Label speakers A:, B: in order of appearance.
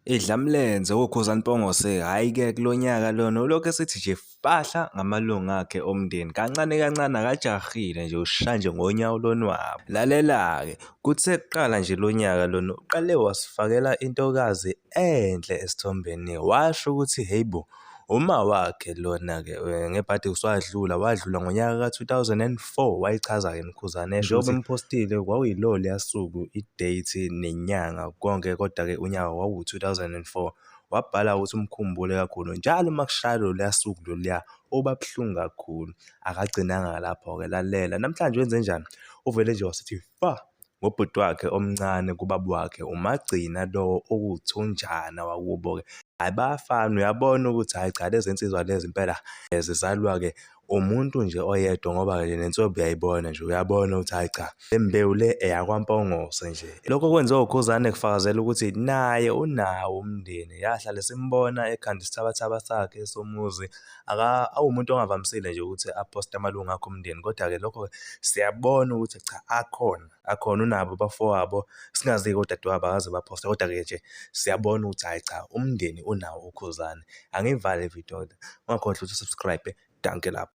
A: Idlamlenze uKhuzani Mpongose, hhayi-ke kulonyaka lona ulokhu esithi nje fahla ngamalunga akhe omndeni. Kancane kancane akajahile nje ushaya nje ngonyawo lonwabo. Lalela-ke, kuthe kuqala nje lo nyaka lona uqale wasifakela intokazi enhle esithombeni. Washo ukuthi hheyi bo, uma wakhe lona-ke ngebhadi wadlula ngonyaka ka-2004. Wayichaza-ke uMkhuzane njengoba emphostile kwakuyilo leya suku i-date nenyanga konke, kodwa-ke unyaka kwaku-2004. Wabhala ukuthi umkhumbule kakhulu njalo uma kushaya loluya suku loluya uba buhlungu kakhulu. Akagcinanga lapho-ke, lalela namhlanje wenze njani? Uvele nje wasithi fa ngobhuti wakhe omncane kubaba wakhe, umagcina lo okuwuthunjana wakubo-ke. Hhayi bayafana, uyabona ukuthi hhayi cha lezi nsizwa lezi impela zizalwa-ke umuntu nje oyedwa ngoba nentombi uyayibona nje, uyabona ukuthi hhayi cha le mbewu le eyakwaMpongose nje. Lokho kwenziwa uKhuzani kufakazela ukuthi naye unawo umndeni. Yahlale simbona ekhanda isithabathaba sakhe somuzi. Awumuntu ongavamisile nje ukuthi aphoste amalunga akhe omndeni, kodwa-ke lokho siyabona ukuthi cha akhona unabo abafowabo. Singazi-ke odadewabo akaze baphosta, kodwa-ke nje siyabona ukuthi hhayi cha umndeni unawo uKhuzani. Angiyivale ividiyo, ungakhohlwa ukuthi usubscribe, danke lapho.